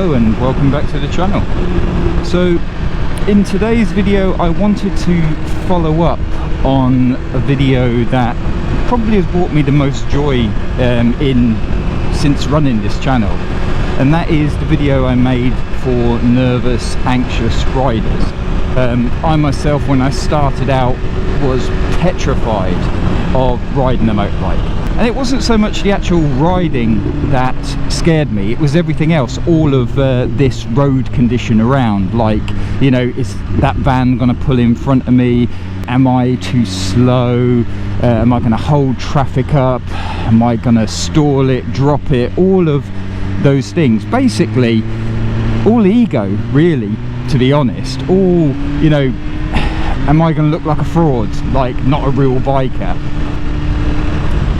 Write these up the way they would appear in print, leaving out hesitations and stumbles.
Hello and welcome back to the channel. So in today's video I wanted to follow up on a video that probably has brought me the most joy since running this channel, and that is the video I made for nervous, anxious riders. I myself, when I started out, was petrified of riding a motorbike. And it wasn't so much the actual riding that scared me, it was everything else, all of this road condition around. Like, you know, is that van going to pull in front of me? Am I too slow? Am I going to hold traffic up? Am I going to stall it, drop it? All of those things. Basically, all ego, really, to be honest. All, you know, am I going to look like a fraud? Like, not a real biker?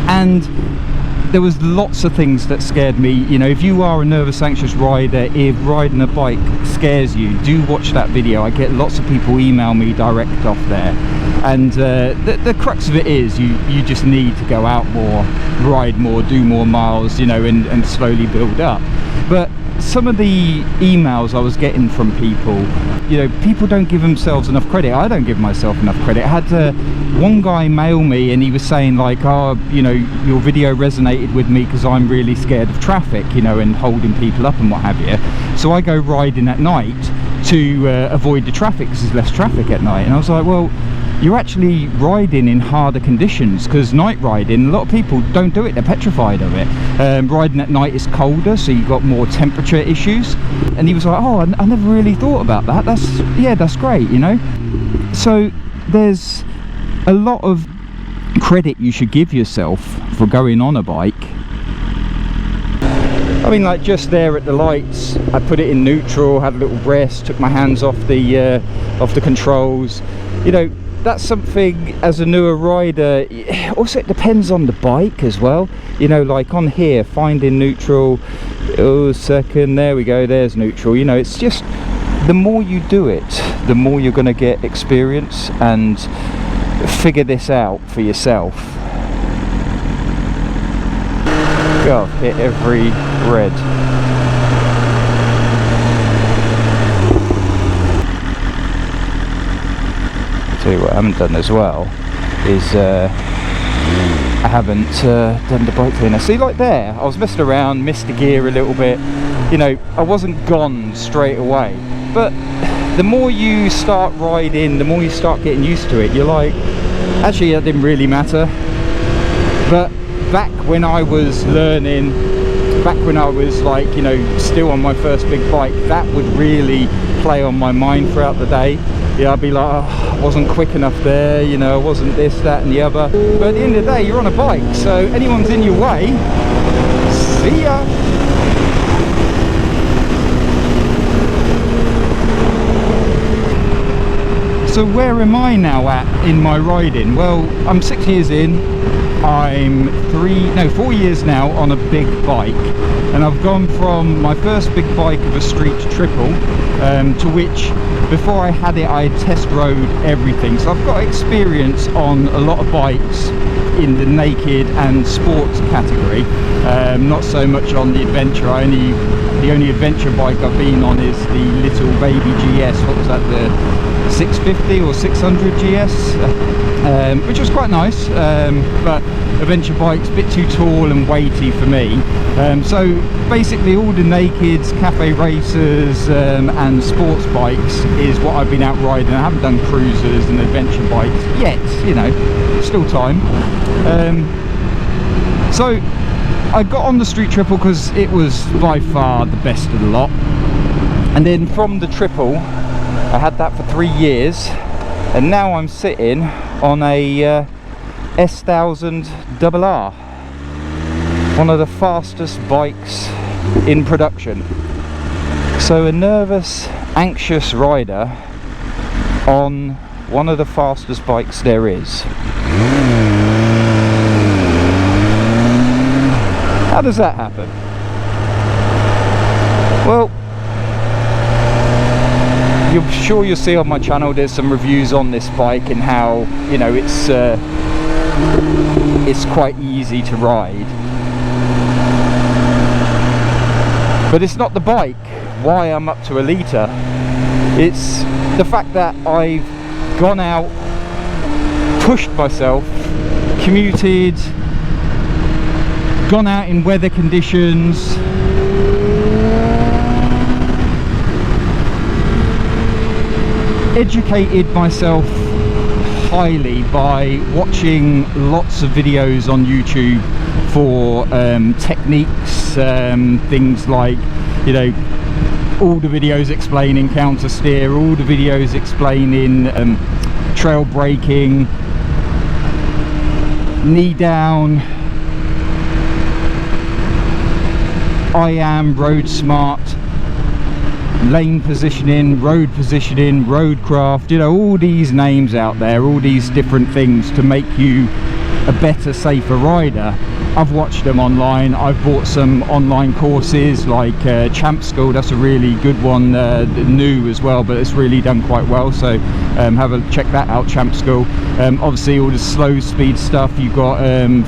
And there was lots of things that scared me. You know, if you are a nervous, anxious rider, if riding a bike scares you, do watch that video. I get lots of people email me direct off there. And the crux of it is you just need to go out more, ride more, do more miles, you know, and slowly build up. But some of the emails I was getting from people, you know, people don't give themselves enough credit. I don't give myself enough credit. I had one guy mail me and he was saying like, oh, you know, your video resonated with me because I'm really scared of traffic, you know, and holding people up and what have you. So I go riding at night to avoid the traffic because there's less traffic at night. And I was like, well, you're actually riding in harder conditions, because night riding, a lot of people don't do it, they're petrified of it. Riding at night is colder, so you've got more temperature issues. And he was like, oh, I never really thought about that. That's great, you know. So there's a lot of credit you should give yourself for going on a bike. I mean, like just there at the lights, I put it in neutral, had a little rest, took my hands off the controls. You know, that's something as a newer rider. Also, it depends on the bike as well. You know, like on here, finding neutral. Oh, second, there we go, there's neutral. You know, it's just the more you do it, the more you're going to get experience and figure this out for yourself. God, hit every red. Tell you what I haven't done as well is I haven't done the bike cleaner. See, like there, I was messing around, missed the gear a little bit. You know, I wasn't gone straight away. But the more you start riding, the more you start getting used to it, you're like, actually, that didn't really matter. But back when I was learning, back when I was like, you know, still on my first big bike, that would really play on my mind throughout the day. Yeah, I'd be like, oh, I wasn't quick enough there, you know, I wasn't this, that and the other. But at the end of the day, you're on a bike, so anyone's in your way, see ya. So where am I now at in my riding? Well, I'm 6 years in. I'm 4 years now on a big bike, and I've gone from my first big bike of a street triple to which, before I had it, I test rode everything. So I've got experience on a lot of bikes in the naked and sports category, not so much on the adventure. The only adventure bike I've been on is the little baby GS. What was that, the 650 or 600 GS, which was quite nice, but adventure bikes a bit too tall and weighty for me. So basically all the nakeds, cafe racers and sports bikes is what I've been out riding. I haven't done cruisers and adventure bikes yet, you know, still time. So I got on the street triple because it was by far the best of the lot, and then from the triple I had that for 3 years, and now I'm sitting on a S1000 RR, one of the fastest bikes in production. So a nervous, anxious rider on one of the fastest bikes there is. How does that happen? Well, you're sure you'll see on my channel there's some reviews on this bike and how, you know, it's quite easy to ride. But it's not the bike why I'm up to a litre. It's the fact that I've gone out, pushed myself, commuted, gone out in weather conditions, educated myself highly by watching lots of videos on YouTube for techniques, things like, you know, all the videos explaining counter steer, all the videos explaining trail braking, knee down, I am road smart, lane positioning, road craft, you know, all these names out there, all these different things to make you a better, safer rider. I've watched them online. I've bought some online courses like Champ School. That's a really good one, new as well, but it's really done quite well, so check that out, Champ School. Obviously all the slow speed stuff, you've got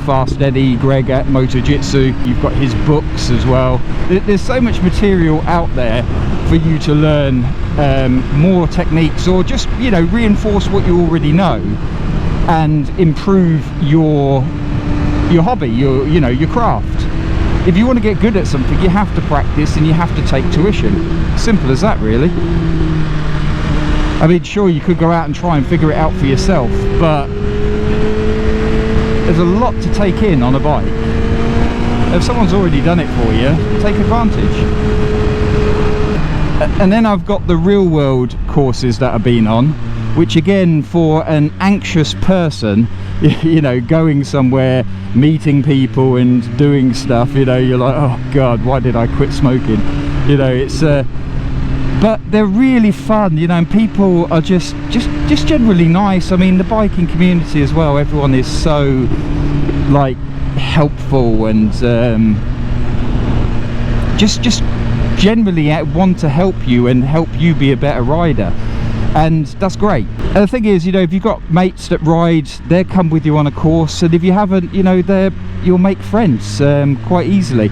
Fast Eddie, Greg at Moto Jitsu, you've got his books as well. There's so much material out there for you to learn more techniques, or just, you know, reinforce what you already know and improve your hobby, your craft. If you want to get good at something, you have to practice and you have to take tuition. Simple as that, really. I mean, sure, you could go out and try and figure it out for yourself, but there's a lot to take in on a bike. If someone's already done it for you, take advantage. And then I've got the real world courses that I've been on, which again, for an anxious person, you know, going somewhere, meeting people and doing stuff, you know, you're like, oh god, why did I quit smoking? You know, it's but they're really fun, you know, and people are just generally nice. I mean, the biking community as well, everyone is so like helpful and just generally want to help you and help you be a better rider. And that's great. And the thing is, you know, if you've got mates that ride, they'll come with you on a course, and if you haven't, you know, you'll make friends quite easily.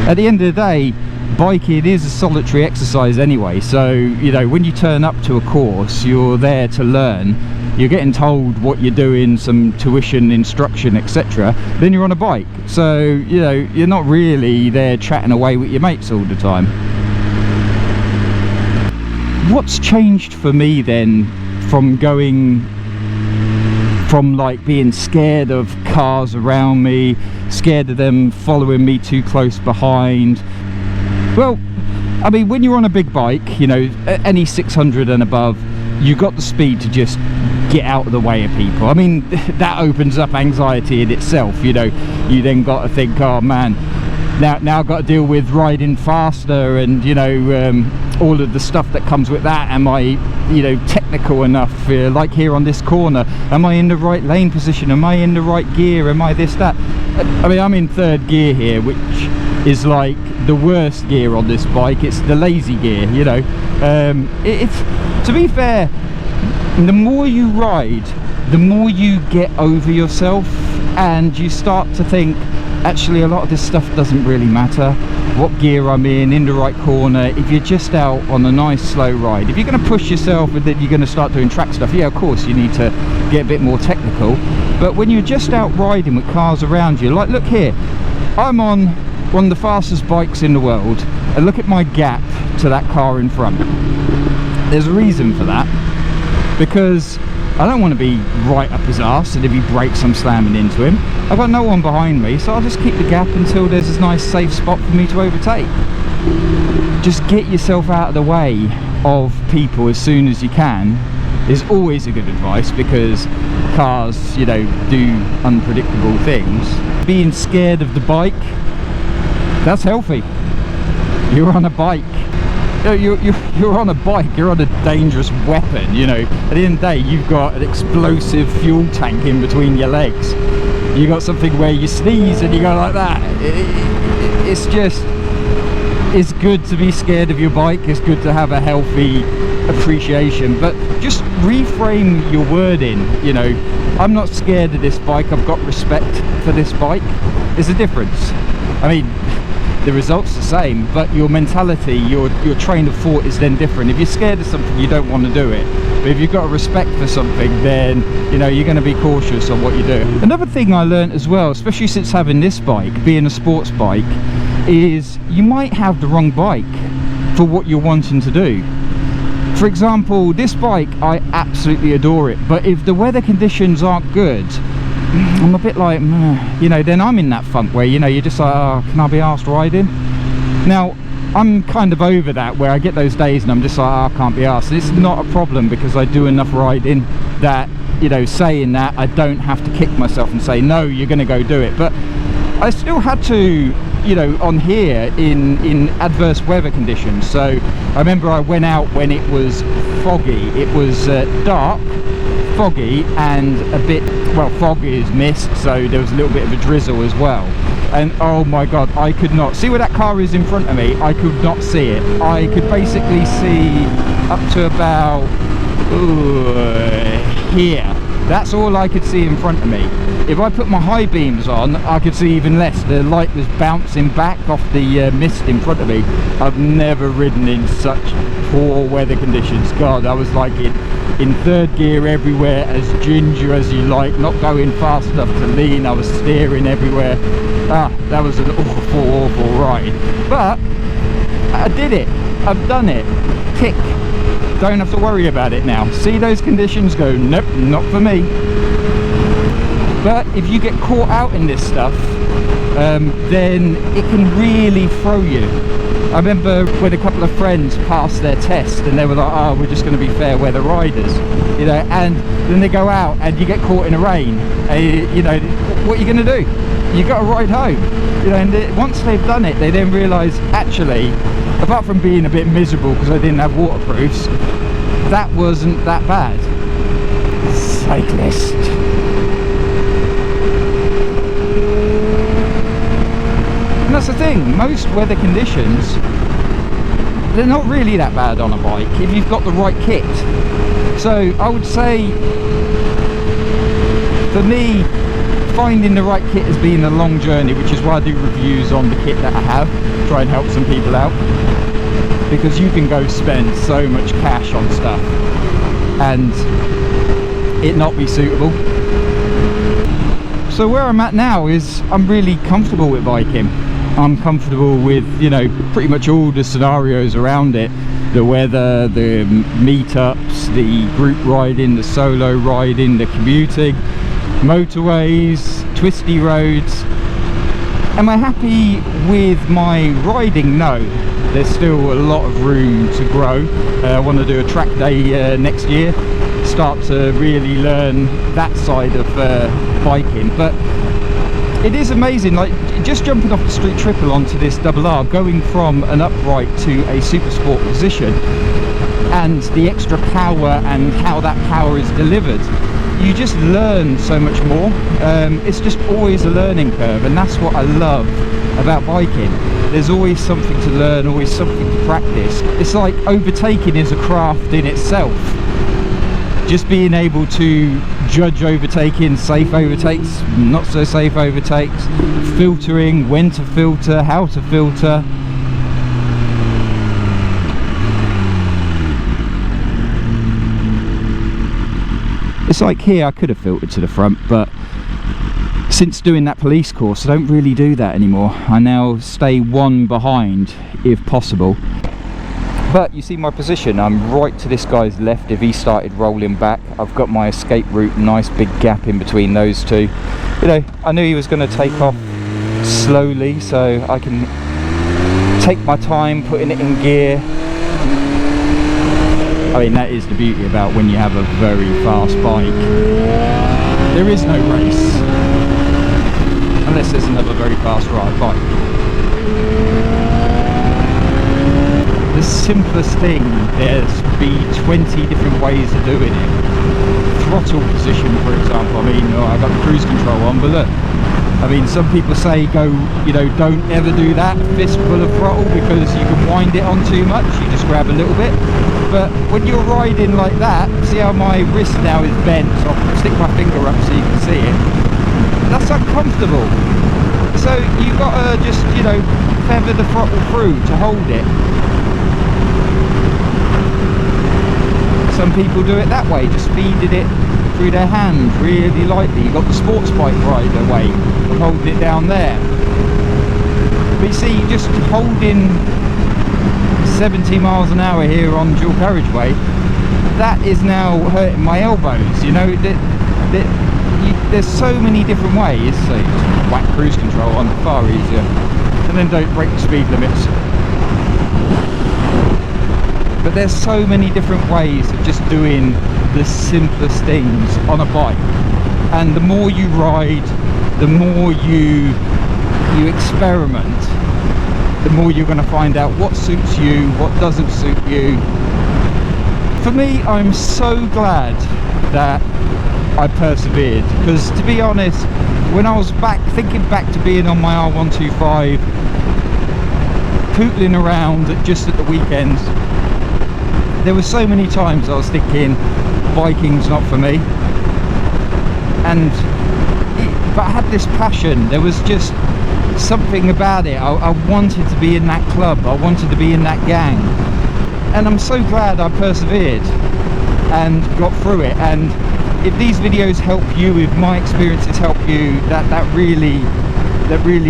At the end of the day, biking is a solitary exercise anyway, so, you know, when you turn up to a course, you're there to learn, you're getting told what you're doing, some tuition, instruction, etc. Then you're on a bike, so, you know, you're not really there chatting away with your mates all the time. What's changed for me then, from going from like being scared of cars around me, scared of them following me too close behind? Well, I mean, when you're on a big bike, you know, any 600 and above, you got the speed to just get out of the way of people. I mean, that opens up anxiety in itself, you know. You then got to think, oh man, now I've got to deal with riding faster, and, you know, all of the stuff that comes with that. Am I, you know, technical enough? Like here on this corner, am I in the right lane position? Am I in the right gear? Am I this, that? I mean, I'm in third gear here, which is like the worst gear on this bike. It's the lazy gear, you know. It's, to be fair, the more you ride, the more you get over yourself, and you start to think, actually, a lot of this stuff doesn't really matter. What gear I'm in the right corner. If you're just out on a nice slow ride, if you're going to push yourself and then you're going to start doing track stuff, yeah, of course you need to get a bit more technical. But when you're just out riding with cars around you, like, look here, I'm on one of the fastest bikes in the world, and look at my gap to that car in front. There's a reason for that, because I don't want to be right up his arse, and if he brakes I'm slamming into him. I've got no one behind me, so I'll just keep the gap until there's a nice safe spot for me to overtake. Just get yourself out of the way of people as soon as you can is always a good advice, because cars, you know, do unpredictable things. Being scared of the bike, that's healthy. You're on a bike. You're on a bike, you're on a dangerous weapon, you know. At the end of the day, you've got an explosive fuel tank in between your legs. You got something where you sneeze and you go like that. It's just, it's good to be scared of your bike. It's good to have a healthy appreciation, but just reframe your wording. You know, I'm not scared of this bike, I've got respect for this bike. There's a difference. I mean, the result's the same, but your mentality, your train of thought is then different. If you're scared of something, you don't want to do it. But if you've got a respect for something, then you know you're going to be cautious on what you do. Another thing I learned as well, especially since having this bike, being a sports bike, is you might have the wrong bike for what you're wanting to do. For example, this bike, I absolutely adore it, but if the weather conditions aren't good, I'm a bit like, you know, then I'm in that funk where, you know, you're just like, oh, can I be arsed riding? Now, I'm kind of over that, where I get those days and I'm just like, oh, I can't be arsed. It's not a problem because I do enough riding that, you know, saying that, I don't have to kick myself and say, no, you're going to go do it. But I still had to, you know, on here in adverse weather conditions. So I remember I went out when it was foggy. It was dark, foggy, and a bit, well, fog is mist, so there was a little bit of a drizzle as well. And oh my god, I could not see where that car is in front of me. I could not see it. I could basically see up to about here. That's all I could see in front of me. If I put my high beams on, I could see even less. The light was bouncing back off the mist in front of me. I've never ridden in such poor weather conditions. God, I was like in third gear everywhere, as ginger as you like, not going fast enough to lean. I was steering everywhere. That was an awful ride. But I did it. I've done it. Tick. Don't have to worry about it now. See those conditions, go, nope, not for me. But if you get caught out in this stuff, then it can really throw you. I remember when a couple of friends passed their test and they were like, oh, we're just going to be fair weather riders, you know, and then they go out and you get caught in the rain. You know, what are you going to do? You got to ride home, you know. And once they've done it, they then realise, actually, apart from being a bit miserable because I didn't have waterproofs, that wasn't that bad. Cyclist. And that's the thing, most weather conditions, they're not really that bad on a bike if you've got the right kit. So I would say, for me, finding the right kit has been a long journey, which is why I do reviews on the kit that I have, try and help some people out, because you can go spend so much cash on stuff and it not be suitable. So where I'm at now is I'm really comfortable with biking. I'm comfortable with, you know, pretty much all the scenarios around it. The weather, the meetups, the group riding, the solo riding, the commuting, motorways, twisty roads. Am I happy with my riding? No. There's still a lot of room to grow. I want to do a track day next year, start to really learn that side of biking. But it is amazing, like just jumping off the street triple onto this double R, going from an upright to a super sport position, and the extra power and how that power is delivered. You just learn so much more. It's just always a learning curve, and that's what I love about biking. There's always something to learn, always something to practice. It's like overtaking is a craft in itself. Just being able to judge overtaking, safe overtakes, not so safe overtakes, filtering, when to filter, how to filter. It's like here, I could have filtered to the front, but since doing that police course, I don't really do that anymore. I now stay one behind if possible. But you see my position, I'm right to this guy's left. If he started rolling back, I've got my escape route, nice big gap in between those two. You know, I knew he was going to take off slowly, so I can take my time putting it in gear. I mean, that is the beauty about when you have a very fast bike. There is no race, unless there's another very fast ride bike. The simplest thing, there's be 20 different ways of doing it. Throttle position, for example. I mean, I've got the cruise control on, but look, I mean, some people say go, you know, don't ever do that, fistful of throttle, because you can wind it on too much. You just grab a little bit. But when you're riding like that, see how my wrist now is bent, so I'll stick my finger up so you can see it. That's uncomfortable. So So you've got to just, you know, feather the throttle through to hold it. Some people do it that way, just feeding it through their hand really lightly. You've got the sports bike rider way of holding it down there. But you see, just holding 70 miles an hour here on dual carriageway, that is now hurting my elbows. You know, there's so many different ways. So just whack cruise control on, far easier, and then don't break the speed limits. But there's so many different ways of just doing the simplest things on a bike, and the more you ride, the more you experiment, the more you're going to find out what suits you, what doesn't suit you. For me, I'm so glad that I persevered, because to be honest, when I was thinking back to being on my R125, pootling around just at the weekends, there were so many times I was thinking biking's not for me, but I had this passion. There was just something about it. I wanted to be in that club, I wanted to be in that gang, and I'm so glad I persevered and got through it. And if these videos help you, if my experiences help you, that really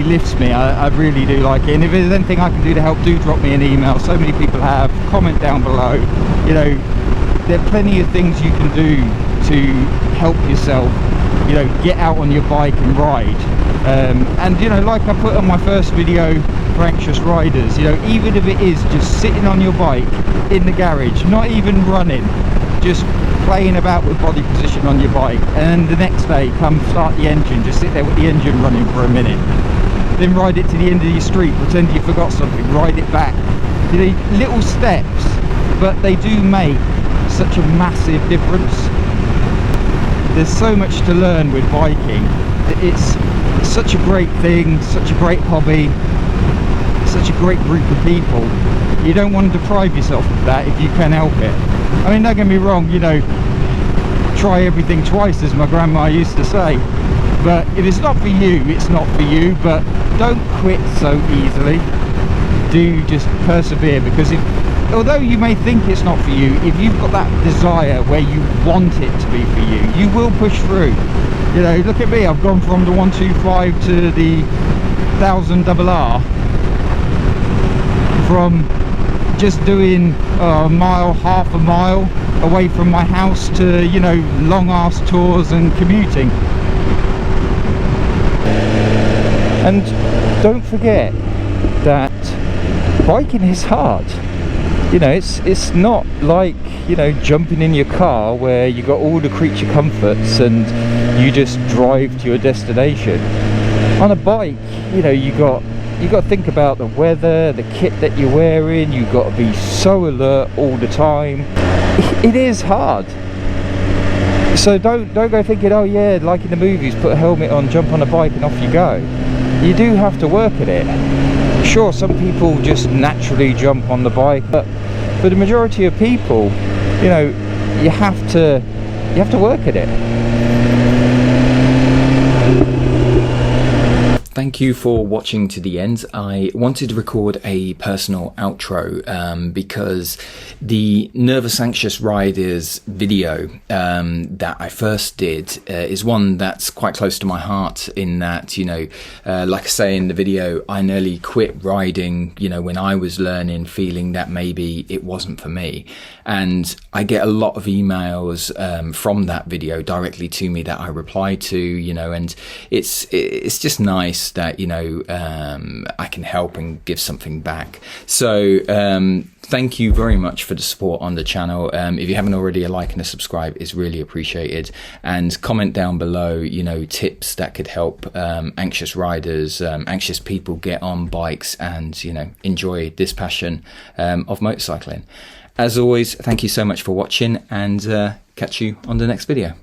lifts me. I really do like it. And if there's anything I can do to help, do drop me an email. So many people have. Comment down below. You know, there are plenty of things you can do to help yourself, you know, get out on your bike and ride. And you know, like I put on my first video for anxious riders, you know, even if it is just sitting on your bike in the garage, not even running, just playing about with body position on your bike, and the next day come start the engine, just sit there with the engine running for a minute, then ride it to the end of your street, pretend you forgot something, ride it back. You know, little steps, but they do make such a massive difference. There's so much to learn with biking. It's such a great thing, such a great hobby, such a great group of people. You don't want to deprive yourself of that if you can help it. I mean, don't get me wrong, you know, try everything twice, as my grandma used to say. But if it's not for you, it's not for you. But don't quit so easily. Do just persevere, because although you may think it's not for you, if you've got that desire where you want it to be for you, you will push through. You know, look at me, I've gone from the 125 to the 1000 RR, from just doing a mile, half a mile away from my house, to, you know, long ass tours and commuting. And don't forget that biking is hard. You know, it's not like, you know, jumping in your car where you got all the creature comforts and you just drive to your destination. On a bike, you know, you got to think about the weather, the kit that you're wearing. You've got to be so alert all the time. It is hard. So don't go thinking, oh yeah, like in the movies, put a helmet on, jump on a bike and off you go. You do have to work at it. Sure, some people just naturally jump on the bike, but for the majority of people, you know, you have to work at it. Thank you for watching to the end. I wanted to record a personal outro because the Nervous Anxious Riders video that I first did is one that's quite close to my heart, in that, you know, like I say in the video, I nearly quit riding, you know, when I was learning, feeling that maybe it wasn't for me. And I get a lot of emails from that video directly to me that I reply to, you know, and it's just nice that, you know, I can help and give something back. So thank you very much for the support on the channel. If you haven't already, a like and a subscribe is really appreciated, and comment down below, you know, tips that could help anxious riders, anxious people get on bikes and, you know, enjoy this passion of motorcycling. As always, thank you so much for watching, and catch you on the next video.